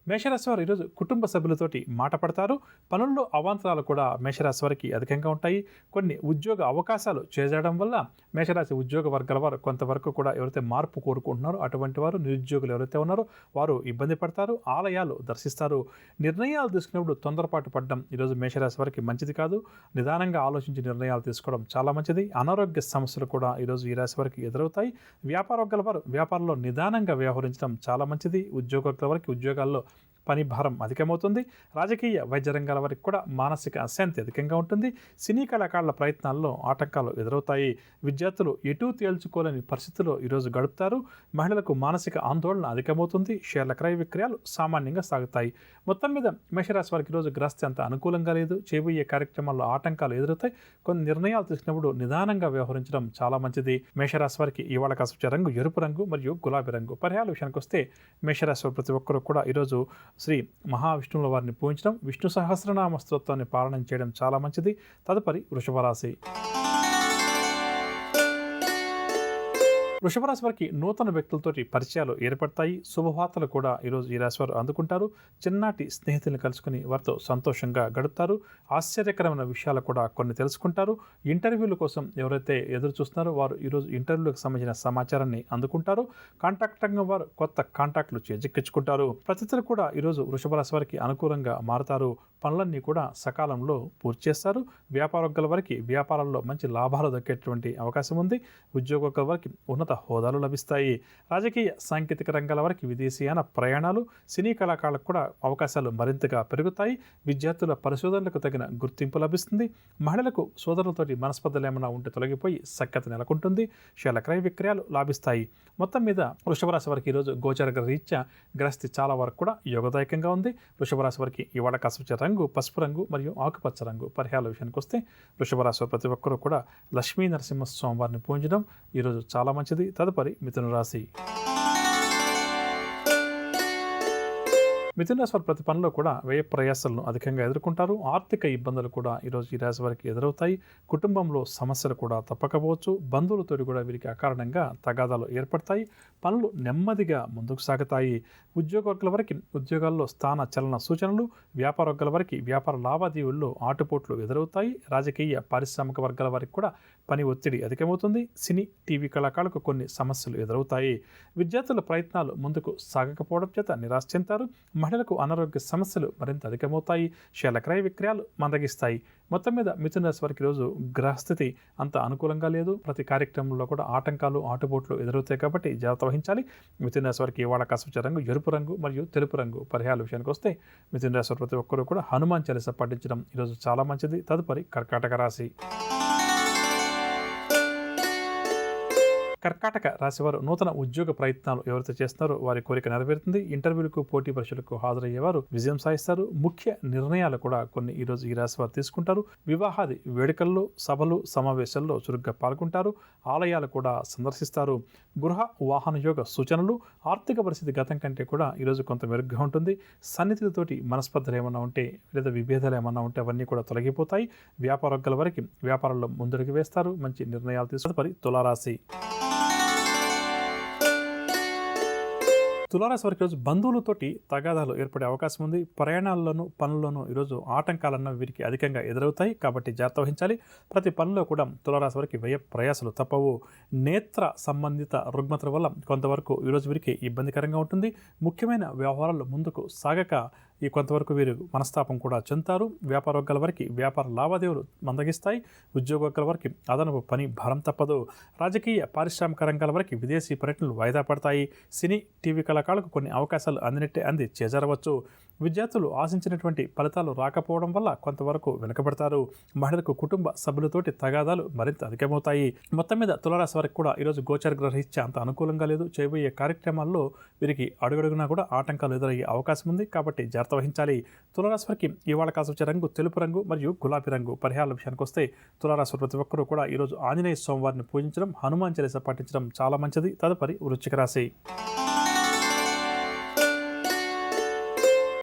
మేషరాశి వారు ఈరోజు కుటుంబ సభ్యులతోటి మాట పడతారు. పనుల్లో అవాంతరాలు కూడా మేషరాశి వారికి అధికంగా ఉంటాయి. కొన్ని ఉద్యోగ అవకాశాలు చేజారడం వల్ల మేషరాశి ఉద్యోగ వర్గాల వారు కొంతవరకు కూడా ఎవరైతే మార్పు కోరుకుంటున్నారో అటువంటి వారు, నిరుద్యోగులు ఎవరైతే ఉన్నారో వారు ఇబ్బంది పడతారు. ఆలయాలు దర్శిస్తారు. నిర్ణయాలు తీసుకున్నప్పుడు తొందరపాటు పడడం ఈరోజు మేషరాశి వారికి మంచిది కాదు. నిదానంగా ఆలోచించి నిర్ణయాలు తీసుకోవడం చాలా మంచిది. అనారోగ్య సమస్యలు కూడా ఈరోజు ఈ రాశి వారికి ఎదురవుతాయి. వ్యాపార వర్గాల వారు వ్యాపారంలో నిదానంగా వ్యవహరించడం చాలా మంచిది. ఉద్యోగస్తుల వారికి ఉద్యోగాల్లో పని భారం అధికమవుతుంది. రాజకీయ వైద్య రంగాల వారికి కూడా మానసిక అశాంతి అధికంగా ఉంటుంది. సినీ కళాకారుల ప్రయత్నాల్లో ఆటంకాలు ఎదురవుతాయి. విద్యార్థులు ఎటూ తేల్చుకోలేని పరిస్థితుల్లో ఈరోజు గడుపుతారు. మహిళలకు మానసిక ఆందోళన అధికమవుతుంది. షేర్ల క్రయ విక్రయాలు సామాన్యంగా సాగుతాయి. మొత్తం మీద మేషరాశి వారికి ఈరోజు గ్రస్తి అంత అనుకూలంగా లేదు. చేయబోయే కార్యక్రమాల్లో ఆటంకాలు ఎదురవుతాయి. కొన్ని నిర్ణయాలు తీసుకున్నప్పుడు నిదానంగా వ్యవహరించడం చాలా మంచిది. మేషరాశి వారికి ఇవాళ కాసొచ్చే రంగు ఎరుపు రంగు మరియు గులాబీ రంగు. పరిహారాల విషయానికి వస్తే మేషరాశి ప్రతి ఒక్కరూ కూడా ఈరోజు శ్రీ మహావిష్ణువుల వారిని పూజించడం, విష్ణు సహస్రనామ స్తోత్రాన్ని పాలన చేయడం చాలా మంచిది. తదుపరి వృషభ రాశి. వృషభరాశి వారికి నూతన వ్యక్తులతోటి పరిచయాలు ఏర్పడతాయి. శుభవార్తలు కూడా ఈరోజు ఈ రాశి వారు అందుకుంటారు. చిన్ననాటి స్నేహితులను కలుసుకుని వారితో సంతోషంగా గడుపుతారు. ఆశ్చర్యకరమైన విషయాలు కూడా కొన్ని తెలుసుకుంటారు. ఇంటర్వ్యూల కోసం ఎవరైతే ఎదురు చూస్తున్నారో వారు ఈరోజు ఇంటర్వ్యూలకు సంబంధించిన సమాచారాన్ని అందుకుంటారు. కాంటాక్ట్ రంగం వారు కొత్త కాంటాక్ట్లు చేజిక్కించుకుంటారు. ప్రతిథులు కూడా ఈరోజు వృషభరాశి వారికి అనుకూలంగా మారుతారు. పనులన్నీ కూడా సకాలంలో పూర్తి చేస్తారు. వ్యాపారవర్గాల వారికి వ్యాపారాల్లో మంచి లాభాలు దక్కేటువంటి అవకాశం ఉంది. ఉద్యోగ వారికి ఉన్నత హోదాలు లభిస్తాయి. రాజకీయ సాంకేతిక రంగాల వారికి విదేశీయాన ప్రయాణాలు, సినీ కళాకారులకు కూడా అవకాశాలు మరింతగా పెరుగుతాయి. విద్యార్థుల పరిశోధనలకు తగిన గుర్తింపు లభిస్తుంది. మహిళలకు సోదరులతోటి మనస్పర్ధలు ఏమైనా ఉంటే తొలగిపోయి సఖ్యత నెలకొంటుంది. షేర్ల క్రయ విక్రయాలు లాభిస్తాయి. మొత్తం మీద వృషభరాశి వారికి ఈరోజు గోచర రీత్యా గ్రస్తి చాలా వరకు కూడా యోగదాయకంగా ఉంది. వృషభరాశి వారికి ఇవాళ కాసొచ్చే రంగు పసుపు రంగు మరియు ఆకుపచ్చ రంగు. పరిహారాల విషయానికి వస్తే వృషభరాశి ప్రతి ఒక్కరూ కూడా లక్ష్మీ నరసింహస్వామి వారిని పూజించడం ఈరోజు చాలా మంచిది. తదుపరి మిథున రాశి. మిథున రాశి వారి ప్రతి పనిలో కూడా వ్యయ ప్రయాసాలను అధికంగా ఎదుర్కొంటారు. ఆర్థిక ఇబ్బందులు కూడా ఈరోజు ఈ రాశి వారికి ఎదురవుతాయి. కుటుంబంలో సమస్యలు కూడా తప్పకపోవచ్చు. బంధువులతో కూడా వీరికి అకారణంగా తగాదాలు ఏర్పడతాయి. పనులు నెమ్మదిగా ముందుకు సాగుతాయి. ఉద్యోగ వర్గాల వారికి ఉద్యోగాల్లో స్థాన చలన సూచనలు, వ్యాపార వర్గాల వారికి వ్యాపార లావాదేవీల్లో ఆటుపోట్లు ఎదురవుతాయి. రాజకీయ పారిశ్రామిక వర్గాల వారికి కూడా పని ఒత్తిడి అధికమవుతుంది. సినీ టీవీ కళాకారులకు కొన్ని సమస్యలు ఎదురవుతాయి. విద్యార్థుల ప్రయత్నాలు ముందుకు సాగకపోవడం చేత నిరాశ చెందుతారు. మహిళలకు అనారోగ్య సమస్యలు మరింత అధికమవుతాయి. షేర్ల క్రయ విక్రయాలు మందగిస్తాయి. మొత్తం మీద మిథున రాశి వారికి రోజు గ్రహస్థితి అంత అనుకూలంగా లేదు. ప్రతి కార్యక్రమంలో కూడా ఆటంకాలు, ఆటుపోట్లు ఎదురవుతాయి కాబట్టి జాగ్రత్త వహించాలి. మిథున రాశి వారికి ఇవాళ కాసొచ్చే రంగు ఎరుపు రంగు మరియు తెలుపు రంగు. పరిహారాల విషయానికి వస్తే మిథున రాశి వారు ప్రతి ఒక్కరూ కూడా హనుమాన్ చాలీసా పఠించడం ఈరోజు చాలా మంచిది. తదుపరి కర్కాటక రాశి. కర్కాటక రాశివారు నూతన ఉద్యోగ ప్రయత్నాలు ఎవరైతే చేస్తున్నారో వారి కోరిక నెరవేరుతుంది. ఇంటర్వ్యూలకు, పోటీ పరీక్షలకు హాజరయ్యేవారు విజయం సాధిస్తారు. ముఖ్య నిర్ణయాలు కూడా కొన్ని ఈరోజు ఈ రాశి వారు తీసుకుంటారు. వివాహాది వేడుకల్లో, సభలు, సమావేశాల్లో చురుగ్గా పాల్గొంటారు. ఆలయాలు కూడా సందర్శిస్తారు. గృహ వాహన యోగ సూచనలు. ఆర్థిక పరిస్థితి గతం కంటే కూడా ఈరోజు కొంత మెరుగ్గా ఉంటుంది. సన్నిహితులతోటి మనస్పర్ధలు ఏమన్నా ఉంటే లేదా విభేదాలు ఏమన్నా ఉంటే అవన్నీ కూడా తొలగిపోతాయి. వ్యాపార వర్గాల వారికి వ్యాపారంలో ముందడుగు వేస్తారు. మంచి నిర్ణయాలు తీసుకుని తులారాశి. తులారాశి వారికి ఈరోజు బంధువులతోటి తగాదాలు ఏర్పడే అవకాశం ఉంది. ప్రయాణాల్లోనూ పనుల్లోనూ ఈరోజు ఆటంకాలన్న వీరికి అధికంగా ఎదురవుతాయి కాబట్టి జాగ్రత్త వహించాలి. ప్రతి పనిలో కూడా తులారాశి వారికి వ్యయ ప్రయాసాలు తప్పవు. నేత్ర సంబంధిత రుగ్మతల వల్ల కొంతవరకు ఈరోజు వీరికి ఇబ్బందికరంగా ఉంటుంది. ముఖ్యమైన వ్యవహారాలు ముందుకు సాగక కొంతవరకు వీరు మనస్తాపం కూడా చెందుతారు. వ్యాపార వర్గాల వారికి వ్యాపార లావాదేవీలు మందగిస్తాయి. ఉద్యోగ వర్గాల వారికి అదనపు పని భారం తప్పదు. రాజకీయ పారిశ్రామిక రంగాల వారికి విదేశీ పర్యటనలు వాయిదా పడతాయి. సినీ టీవీ కళాకారులకు కొన్ని అవకాశాలు అంది చేజారవచ్చు. విద్యార్థులు ఆశించినటువంటి ఫలితాలు రాకపోవడం వల్ల కొంతవరకు వెనుకబడతారు. మహిళలకు కుటుంబ సభ్యులతోటి తగాదాలు మరింత అధికమవుతాయి. మొత్తం మీద తులారాశి వారికి కూడా ఈరోజు గోచర గ్రహరీత్యా అంత అనుకూలంగా లేదు. చేయబోయే కార్యక్రమాల్లో వీరికి అడుగడుగునా కూడా ఆటంకాలు ఎదురయ్యే అవకాశం ఉంది కాబట్టి జాగ్రత్త వహించాలి. తులారాశి వారికి ఇవాళ కాసొచ్చే రంగు తెలుపు రంగు మరియు గులాబీ రంగు. పరిహారాల విషయానికి వస్తే తులారాశి ప్రతి ఒక్కరూ కూడా ఈరోజు ఆంజనేయ స్వామివారిని పూజించడం, హనుమాన్ చాలీసా పఠించడం చాలా మంచిది. తదుపరి వృశ్చిక రాశి.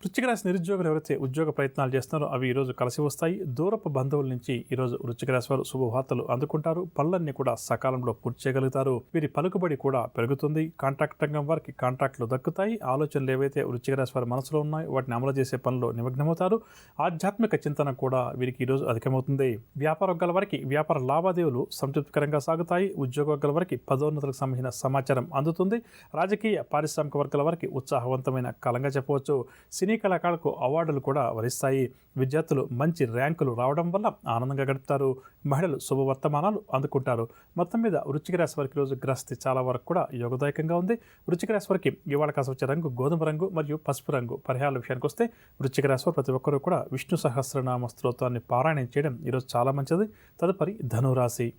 వృశ్చిక రాశి నిరుద్యోగులు ఎవరైతే ఉద్యోగ ప్రయత్నాలు చేస్తున్నారో అవి ఈరోజు కలిసి వస్తాయి. దూరపు బంధువుల నుంచి ఈరోజు వృశ్చిక రాశి వారు శుభవార్తలు అందుకుంటారు. పనులన్నీ కూడా సకాలంలో పూర్తి చేయగలుగుతారు. వీరి పలుకుబడి కూడా పెరుగుతుంది. కాంట్రాక్ట్ రంగం వారికి కాంట్రాక్టులు దక్కుతాయి. ఆలోచనలు ఏవైతే వృశ్చిక రాశి వారి మనసులో ఉన్నాయో వాటిని అమలు చేసే పనిలో నిమగ్నమవుతారు. ఆధ్యాత్మిక చింతన కూడా వీరికి ఈరోజు అధికమవుతుంది. వ్యాపార వర్గాల వారికి వ్యాపార లావాదేవీలు సంతృప్తికరంగా సాగుతాయి. ఉద్యోగ వర్గాల వారికి పదోన్నతులకు సంబంధించిన సమాచారం అందుతుంది. రాజకీయ పారిశ్రామిక వర్గాల వారికి ఉత్సాహవంతమైన కాలంగా చెప్పవచ్చు. సినీ కళాకారులకు అవార్డులు కూడా వరిస్తాయి. విద్యార్థులు మంచి ర్యాంకులు రావడం వల్ల ఆనందంగా గడుపుతారు. మహిళలు శుభవర్తమానాలు అందుకుంటారు. మొత్తం మీద వృశ్చిక రాశి వారికి రోజు గ్రహస్థితి చాలా వరకు కూడా యోగదాయకంగా ఉంది. వృశ్చిక రాశి వారికి ఇవాళ కాసి వచ్చే రంగు గోధుమ రంగు మరియు పసుపు రంగు. పరిహారాల విషయానికి వస్తే వృశ్చిక రాశి వారు ప్రతి ఒక్కరూ కూడా విష్ణు సహస్రనామ స్తోత్రాన్ని పారాయణం చేయడం ఈరోజు చాలా మంచిది. తదుపరి ధనురాశి.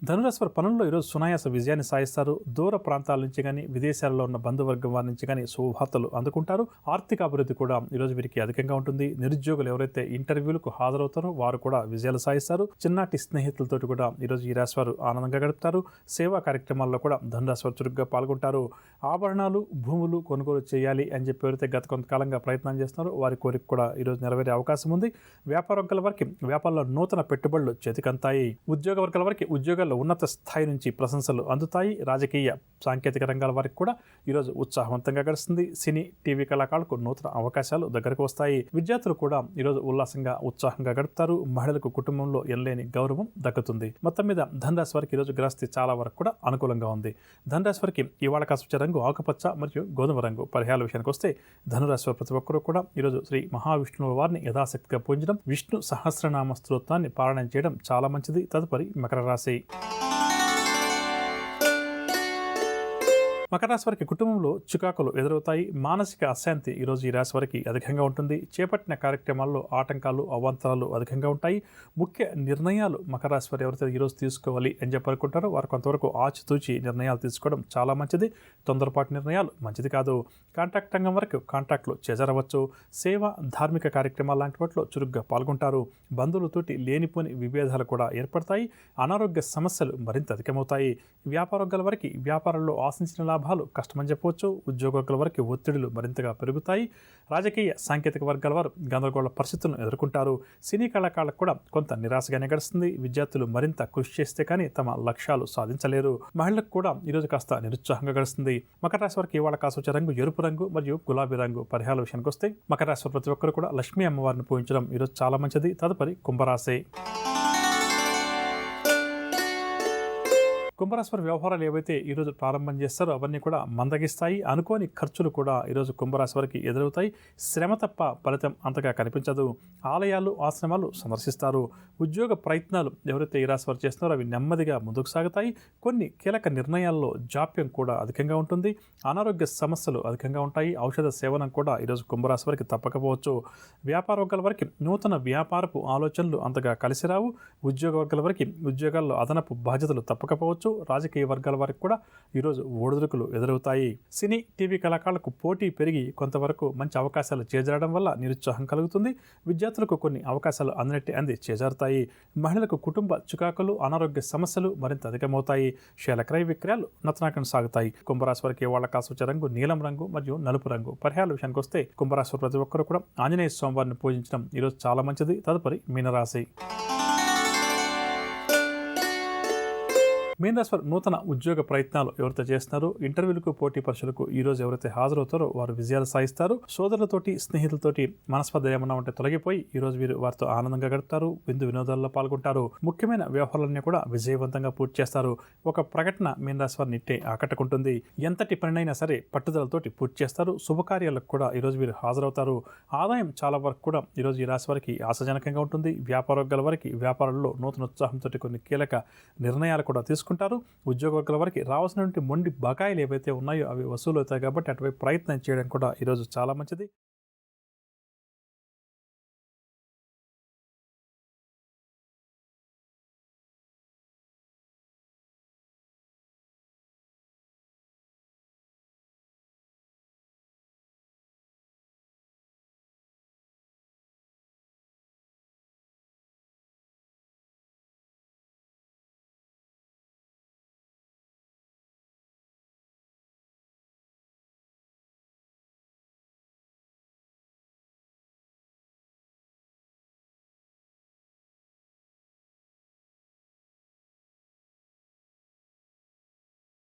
ధనురాశి వారి పనుల్లో ఈరోజు సునాయాస విజయాన్ని సాధిస్తారు. దూర ప్రాంతాల నుంచి కానీ విదేశాల్లో ఉన్న బంధువర్గం వారి నుంచి కానీ శుభవార్తలు అందుకుంటారు. ఆర్థిక అభివృద్ధి కూడా ఈరోజు వీరికి అధికంగా ఉంటుంది. నిరుద్యోగులు ఎవరైతే ఇంటర్వ్యూలకు హాజరవుతారో వారు కూడా విజయాలు సాధిస్తారు. చిన్నటి స్నేహితులతో కూడా ఈరోజు ఈ రాశి వారు ఆనందంగా గడుపుతారు. సేవా కార్యక్రమాల్లో కూడా ధనురాశి వారు చురుగ్గా పాల్గొంటారు. ఆభరణాలు భూములు కొనుగోలు చేయాలి అని చెప్పి ఎవరైతే గత కొంతకాలంగా ప్రయత్నం చేస్తున్నారో వారి కోరిక కూడా ఈరోజు నెరవేరే అవకాశం ఉంది. వ్యాపార వర్గాల వారికి వ్యాపారంలో నూతన పెట్టుబడులు చేతికంతాయి. ఉద్యోగ వర్గాల వారికి ఉద్యోగాలు ఉన్నత స్థాయి నుంచి ప్రశంసలు అందుతాయి. రాజకీయ సాంకేతిక రంగాల వారికి కూడా ఈరోజు ఉత్సాహవంతంగా గడుస్తుంది. సినీ టీవీ కళాకారులకు నూతన అవకాశాలు దగ్గరకు వస్తాయి. విద్యార్థులు కూడా ఈరోజు ఉల్లాసంగా ఉత్సాహంగా గడుపుతారు. మహిళలకు కుటుంబంలో ఎనలేని గౌరవం దక్కుతుంది. మొత్తం మీద ధనురాశి వారికి ఈరోజు గ్రహస్థితి చాలా వరకు కూడా అనుకూలంగా ఉంది. ధనురాశి వారికి ఇవాళ కాసి వచ్చే రంగు ఆకుపచ్చ మరియు గోధుమ రంగు. పరిహారాల విషయానికి వస్తే ధనురాశి వారి ప్రతి ఒక్కరూ కూడా ఈరోజు శ్రీ మహావిష్ణువు వారిని యథాశక్తిగా పూజించడం, విష్ణు సహస్రనామ స్తోత్రాన్ని పారాయణం చేయడం చాలా మంచిది. తదుపరి మకర రాశి. మకర రాశి వారికి కుటుంబంలో చికాకులు ఎదురవుతాయి. మానసిక అశాంతి ఈరోజు ఈ రాశి వారికి అధికంగా ఉంటుంది. చేపట్టిన కార్యక్రమాల్లో ఆటంకాలు అవాంతరాలు అధికంగా ఉంటాయి. ముఖ్య నిర్ణయాలు మకర రాశి వారు ఎవరైతే ఈరోజు తీసుకోవాలి అని చెప్పి అనుకుంటారో వారు కొంతవరకు ఆచితూచి నిర్ణయాలు తీసుకోవడం చాలా మంచిది. తొందరపాటు నిర్ణయాలు మంచిది కాదు. కాంట్రాక్ట్ రంగం వరకు కాంట్రాక్టులు చేజరవచ్చు. సేవ ధార్మిక కార్యక్రమాలు లాంటి వాటిలో చురుగ్గా పాల్గొంటారు. బంధువులతోటి లేనిపోని విభేదాలు కూడా ఏర్పడతాయి. అనారోగ్య సమస్యలు మరింత అధికమవుతాయి. వ్యాపార వర్గాల వారికి వ్యాపారంలో ఆశించిన లాభాలు కష్టమని చెప్పవచ్చు. ఉద్యోగ వర్గాల వారికి ఒత్తిడులు మరింతగా పెరుగుతాయి. రాజకీయ సాంకేతిక వర్గాల వారు గందరగోళ పరిస్థితులను ఎదుర్కొంటారు. సినీ కళాకారులకు కూడా కొంత నిరాశగానే గడుస్తుంది. విద్యార్థులు మరింత కృషి చేస్తే కానీ తమ లక్ష్యాలు సాధించలేరు. మహిళలకు కూడా ఈరోజు కాస్త నిరుత్సాహంగా గడుస్తుంది. మకర రాశి వారికి ఇవాళ కాసి వచ్చే రంగు ఎరుపు రంగు మరియు గులాబీ రంగు. పరిహారాల విషయానికి వస్తే మకర రాశి ప్రతి ఒక్కరు కూడా లక్ష్మీ అమ్మవారిని పూజించడం ఈరోజు చాలా మంచిది. తదుపరి కుంభరాశి. కుంభరాశి వారి వ్యవహారాలు ఏవైతే ఈరోజు ప్రారంభం చేస్తారో అవన్నీ కూడా మందగిస్తాయి. అనుకోని ఖర్చులు కూడా ఈరోజు కుంభరాశి వారికి ఎదురవుతాయి. శ్రమ తప్ప ఫలితం అంతగా కనిపించదు. ఆలయాలు ఆశ్రమాలు సందర్శిస్తారు. ఉద్యోగ ప్రయత్నాలు ఎవరైతే ఈ రాశి వారు చేస్తున్నారో అవి నెమ్మదిగా ముందుకు సాగుతాయి. కొన్ని కీలక నిర్ణయాల్లో జాప్యం కూడా అధికంగా ఉంటుంది. అనారోగ్య సమస్యలు అధికంగా ఉంటాయి. ఔషధ సేవనం కూడా ఈరోజు కుంభరాశి వారికి తప్పకపోవచ్చు. వ్యాపార వర్గాల వారికి నూతన వ్యాపారపు ఆలోచనలు అంతగా కలిసి రావు. ఉద్యోగ వర్గాల వారికి ఉద్యోగాల్లో అదనపు బాధ్యతలు తప్పకపోవచ్చు. రాజకీయ వర్గాల వారికి కూడా ఈరోజు ఒడిదుడుకులు ఎదురవుతాయి. సినీ టీవీ కళాకారులకు పోటీ పెరిగి కొంతవరకు మంచి అవకాశాలు చేజారడం వల్ల నిరుత్సాహం కలుగుతుంది. విద్యార్థులకు కొన్ని అవకాశాలు అంది చేజారుతాయి. మహిళలకు కుటుంబ చికాకులు అనారోగ్య సమస్యలు మరింత అధికమవుతాయి. షేల క్రయ విక్రయాలు నత్తనాకం సాగుతాయి. కుంభరాశి వారికి వాళ్ళ కాసు వచ్చే రంగు నీలం రంగు మరియు నలుపు రంగు. పరిహారాల విషయానికి వస్తే కుంభరాశి ప్రతి ఒక్కరు కూడా ఆంజనేయ స్వామివారిని పూజించడం ఈరోజు చాలా మంచిది. తదుపరి మీనరాశి. మీనరాశి వారు నూతన ఉద్యోగ ప్రయత్నాలు ఎవరైతే చేస్తున్నారో ఇంటర్వ్యూలకు పోటీ పరీక్షలకు ఈరోజు ఎవరైతే హాజరవుతారో వారు విజయాలు సాధిస్తారు. సోదరులతోటి స్నేహితులతోటి మనస్పర్ధ ఏమన్నా ఉంటే తొలగిపోయి ఈరోజు వీరు వారితో ఆనందంగా గడుపుతారు. విందు వినోదాల్లో పాల్గొంటారు. ముఖ్యమైన వ్యవహారాలన్నీ కూడా విజయవంతంగా పూర్తి చేస్తారు. ఒక ప్రకటన మీనరాశి వారిని ఇట్టే ఆకట్టుకుంటుంది. ఎంతటి పనినైనా సరే పట్టుదలతోటి పూర్తి చేస్తారు. శుభకార్యాలకు కూడా ఈరోజు వీరు హాజరవుతారు. ఆదాయం చాలా వరకు కూడా ఈరోజు ఈ రాశి వారికి ఆశాజనకంగా ఉంటుంది. వ్యాపార వర్గాల వారికి వ్యాపారంలో నూతన ఉత్సాహంతో కొన్ని కీలక నిర్ణయాలు కూడా తీసుకుంటారు. ఉద్యోగ వర్గాల వారికి రావాల్సినటువంటి మొండి బకాయిలు ఏవైతే ఉన్నాయో అవి వసూలు అవుతాయి కాబట్టి అటువైపు ప్రయత్నం చేయడం కూడా ఈరోజు చాలా మంచిది.